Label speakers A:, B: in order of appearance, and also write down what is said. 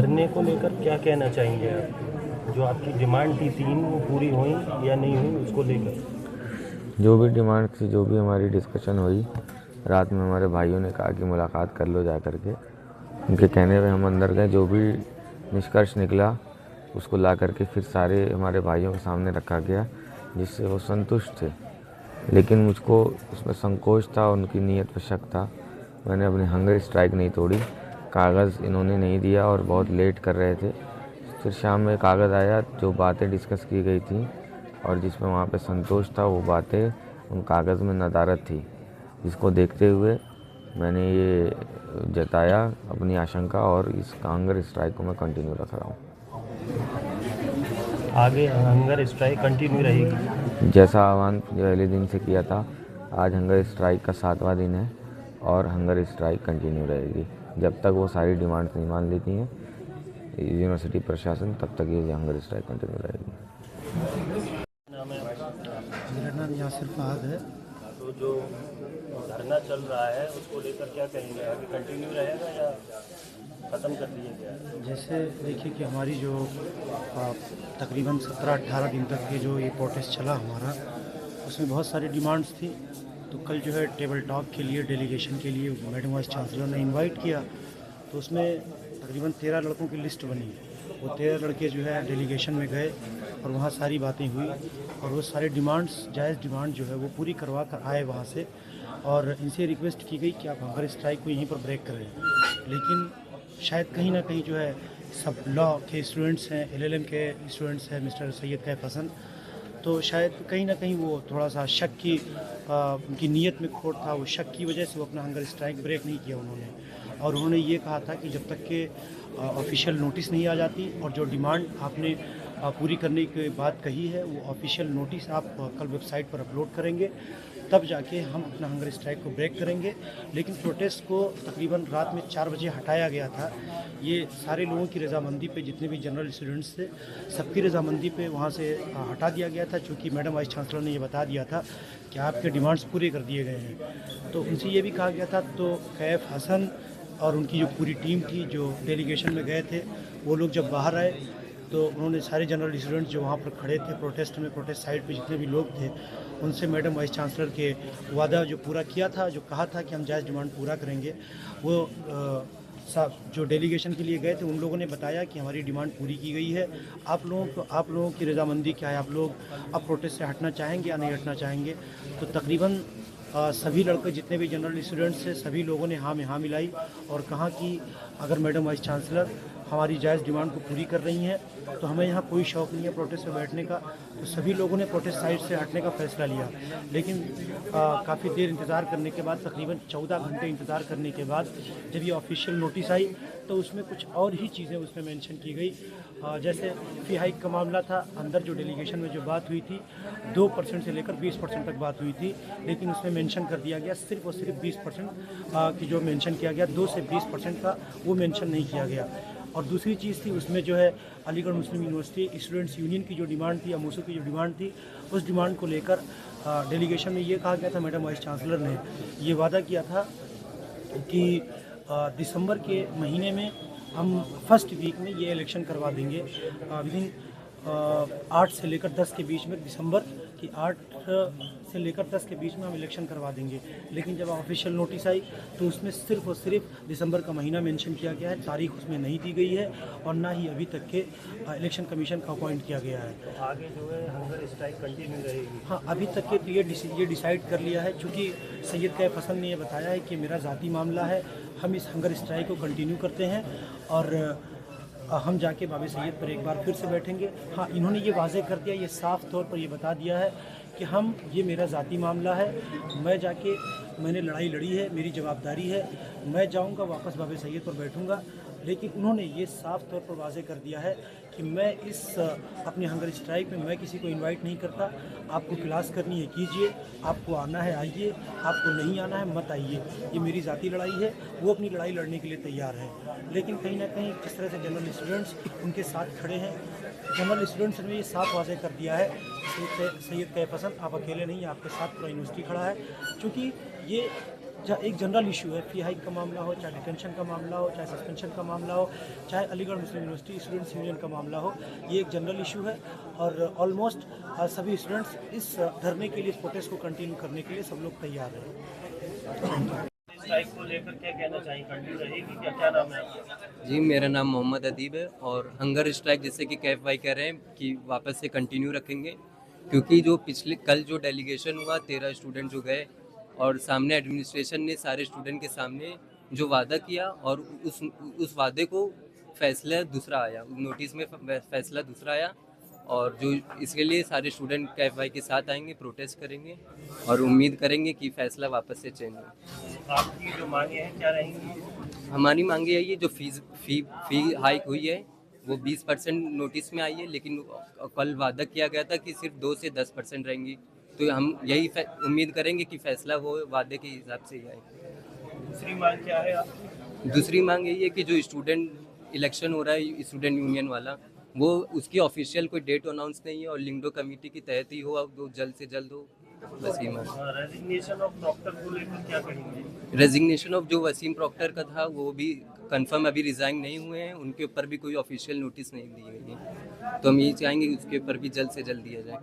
A: धरने को लेकर क्या कहना चाहेंगे आप? जो आपकी डिमांड थी 3 वो पूरी हुई या नहीं हुई उसको लेकर?
B: जो भी डिमांड थी, जो भी हमारी डिस्कशन हुई, रात में हमारे भाइयों ने कहा कि मुलाकात कर लो जा कर के। उनके कहने पे हम अंदर गए, जो भी निष्कर्ष निकला उसको ला करके फिर सारे हमारे भाइयों के सामने रखा गया, जिससे वो संतुष्ट थे। लेकिन मुझको उसमें संकोच था, उनकी नीयत पर शक था। मैंने अपनी हंगर स्ट्राइक नहीं तोड़ी। कागज़ इन्होंने नहीं दिया और बहुत लेट कर रहे थे। फिर शाम में कागज़ आया, जो बातें डिस्कस की गई थी और जिसमें वहाँ पे संतोष था, वो बातें उन कागज़ में नदारद थी, जिसको देखते हुए मैंने ये जताया अपनी आशंका, और इस हंगर स्ट्राइक को मैं कंटिन्यू रख रहा हूँ।
A: आगे हंगर स्ट्राइक कंटिन्यू रहेगी?
B: जैसा आह्वान पहले दिन से किया था, आज हंगर स्ट्राइक का 7वां दिन है और हंगर स्ट्राइक कंटिन्यू रहेगी जब तक वो सारी डिमांड्स नहीं मान लेती हैं यूनिवर्सिटी प्रशासन, तब तक ये हंगर स्ट्राइक कंटिन्यू रहेगी।
C: मेरा नाम यासिर फहद है।
A: तो जो धरना चल रहा है उसको लेकर क्या कहेंगे? आगे कंटिन्यू रहेगा या ख़त्म कर दिया गया?
C: जैसे देखिए कि हमारी जो तकरीबन 17-18 दिन तक के जो ये प्रोटेस्ट चला हमारा, उसमें बहुत सारी डिमांड्स थी। तो कल जो है टेबल टॉक के लिए डेलीगेशन के लिए मैडम वाइस चांसलर ने इनवाइट किया, तो उसमें तकरीबन 13 लड़कों की लिस्ट बनी। वो 13 लड़के जो है डेलीगेशन में गए और वहाँ सारी बातें हुई और वो सारे डिमांड्स, जायज़ डिमांड जो है वो पूरी करवा कर आए वहाँ से। और इनसे रिक्वेस्ट की गई कि आप हंगर स्ट्राइक को यहीं पर ब्रेक करें। लेकिन शायद कहीं ना कहीं जो है सब लॉ के स्टूडेंट्स हैं, LLM के स्टूडेंट्स हैं, मिस्टर सैयद कैफ हसन, तो शायद कहीं ना कहीं वो थोड़ा सा शक की उनकी नीयत में खोट था। वो शक की वजह से वो अपना हंगर स्ट्राइक ब्रेक नहीं किया उन्होंने। और उन्होंने ये कहा था कि जब तक के ऑफिशियल नोटिस नहीं आ जाती और जो डिमांड आपने पूरी करने की बात कही है वो ऑफिशियल नोटिस आप कल वेबसाइट पर अपलोड करेंगे, तब जाके हम अपना हंगर स्ट्राइक को ब्रेक करेंगे। लेकिन प्रोटेस्ट को तकरीबन रात में 4 बजे हटाया गया था। ये सारे लोगों की रजामंदी पे, जितने भी जनरल स्टूडेंट्स थे सबकी रजामंदी पे वहाँ से हटा दिया गया था, चूँकि मैडम वाइस चांसलर ने ये बता दिया था कि आपके डिमांड्स पूरे कर दिए गए हैं। तो उनसे ये भी कहा गया था। तो कैफ हसन और उनकी जो पूरी टीम थी जो डेलीगेशन में गए थे, वो लोग जब बाहर आए तो उन्होंने सारे जनरल स्टूडेंट्स जो वहाँ पर खड़े थे प्रोटेस्ट में, प्रोटेस्ट साइड पे जितने भी लोग थे, उनसे मैडम वाइस चांसलर के वादा जो पूरा किया था, जो कहा था कि हम जायज़ डिमांड पूरा करेंगे, वो जो डेलीगेशन के लिए गए थे उन लोगों ने बताया कि हमारी डिमांड पूरी की गई है। आप लोगों की रजामंदी क्या है? आप लोग अब प्रोटेस्ट से हटना चाहेंगे या नहीं हटना चाहेंगे? तो तकरीबन सभी लड़के जितने भी जनरल स्टूडेंट्स थे सभी लोगों ने हाँ में हाँ मिलाई और कहा कि अगर मैडम वाइस चांसलर हमारी जायज़ डिमांड को पूरी कर रही हैं तो हमें यहाँ कोई शौक़ नहीं है प्रोटेस्ट में बैठने का। तो सभी लोगों ने प्रोटेस्ट साइड से हटने का फ़ैसला लिया। लेकिन काफ़ी देर इंतज़ार करने के बाद, तकरीबन 14 घंटे इंतज़ार करने के बाद जब ये ऑफिशियल नोटिस आई तो उसमें कुछ और ही चीज़ें उसमें मेंशन की गई। जैसे फ़ी हाइक का मामला था, अंदर जो डेलीगेशन में जो बात हुई थी 2% से लेकर 20% तक बात हुई थी, लेकिन उसमें मेंशन कर दिया गया सिर्फ और सिर्फ 20% की जो मेंशन किया गया, 2 से 20% का वो मेंशन नहीं किया गया। और दूसरी चीज़ थी उसमें जो है अलीगढ़ मुस्लिम यूनिवर्सिटी स्टूडेंट्स यूनियन की जो डिमांड थी, अमूसू की जो डिमांड थी, उस डिमांड को लेकर डेलीगेशन में ये कहा गया था, मैडम वाइस चांसलर ने ये वादा किया था कि दिसंबर के महीने में हम फर्स्ट वीक में ये इलेक्शन करवा देंगे। विदिन 8 से लेकर 10 के बीच में, दिसंबर की 8 से लेकर 10 के बीच में हम इलेक्शन करवा देंगे। लेकिन जब ऑफिशियल नोटिस आई तो उसमें सिर्फ और सिर्फ दिसंबर का महीना मेंशन किया गया है, तारीख उसमें नहीं दी गई है और ना ही अभी तक के इलेक्शन कमीशन का अपॉइंट किया गया है।
A: तो आगे जो है हंगर स्ट्राइक कंटिन्यू रहेगी?
C: हाँ, अभी तक के ये डिसाइड कर लिया है, चूँकि सैयद कैफ हसन ने ये बताया है कि मेरा ज़ाती मामला है, हम इस हंगर स्ट्राइक को कंटिन्यू करते हैं और हम जाके बाबे सैयद पर एक बार फिर से बैठेंगे। हाँ, इन्होंने ये वाज़ेह कर दिया, ये साफ़ तौर पर ये बता दिया है कि ये मेरा ज़ाती मामला है, मैंने लड़ाई लड़ी है, मेरी जवाबदारी है, मैं जाऊंगा वापस बाबे सैयद पर बैठूंगा। लेकिन उन्होंने ये साफ़ तौर पर वाज़ेह कर दिया है कि मैं इस अपने हंगर स्ट्राइक में मैं किसी को इनवाइट नहीं करता। आपको क्लास करनी है कीजिए, आपको आना है आइए, आपको नहीं आना है मत आइए। ये मेरी ज़ाती लड़ाई है, वो अपनी लड़ाई लड़ने के लिए तैयार है। लेकिन कहीं ना कहीं जिस तरह से जनरल स्टूडेंट्स उनके साथ खड़े हैं, जनरल स्टूडेंट्स ने ये साफ वाज़ेह कर दिया है सैयद कैफ हसन आप अकेले नहीं, आपके साथ पूरा यूनिवर्सिटी खड़ा है। क्योंकि ये जहाँ एक जनरल इशू है, फ़ी हाइक का मामला हो, चाहे डिटेंशन का मामला हो, चाहे सस्पेंशन का मामला हो, चाहे अलीगढ़ मुस्लिम यूनिवर्सिटी स्टूडेंट्स यूनियन का मामला हो, ये एक जनरल इशू है। और ऑलमोस्ट सभी स्टूडेंट्स इस धरने के लिए, इस प्रोटेस्ट को कंटिन्यू करने के लिए सब लोग तैयार हैं।
A: स्ट्राइक को लेकर क्या कहना चाहिए, कंटिन्यू रहेगी क्या, क्या नाम है आपका?
D: जी, मेरा नाम मोहम्मद अदीब है और हंगर स्ट्राइक जैसे कि कैफ भाई कह रहे हैं कि वापस से कंटिन्यू रखेंगे, क्योंकि जो पिछले कल जो डेलीगेशन हुआ 13 स्टूडेंट जो गए और सामने एडमिनिस्ट्रेशन ने सारे स्टूडेंट के सामने जो वादा किया और उस वादे को फैसला दूसरा आया, नोटिस में फैसला दूसरा आया। और जो इसके लिए सारे स्टूडेंट कैफ भाई के साथ आएंगे, प्रोटेस्ट करेंगे और उम्मीद करेंगे कि फैसला वापस से चेंज हो।
A: आपकी जो मांगे हैं क्या रहेंगी?
D: हमारी मांगे यही है, जो फी हाइक हुई है वो 20% नोटिस में आई है, लेकिन कल वादा किया गया था कि सिर्फ 2 से 10% रहेंगी। तो हम यही उम्मीद करेंगे कि फैसला वो वादे के हिसाब से ही आए।
A: दूसरी मांग क्या है आपकी?
D: दूसरी मांग यही है कि जो स्टूडेंट इलेक्शन हो रहा है स्टूडेंट यूनियन वाला, वो उसकी ऑफिशियल कोई डेट अनाउंस नहीं है और लिंगडो कमेटी के तहत ही हो, अब वो जल्द से जल्द हो, बस ये मांग।
A: रेजिग्नेशन ऑफ प्रॉक्टर को लेकर क्या कहेंगे?
D: रेजिग्नेशन ऑफ जो वसीम प्रॉक्टर का था वो भी कंफर्म अभी रिज़ाइन नहीं हुए हैं, उनके ऊपर भी कोई ऑफिशियल नोटिस नहीं दी गई है, तो हम यही चाहेंगे कि उसके ऊपर भी जल्द से जल्द दिया जाए।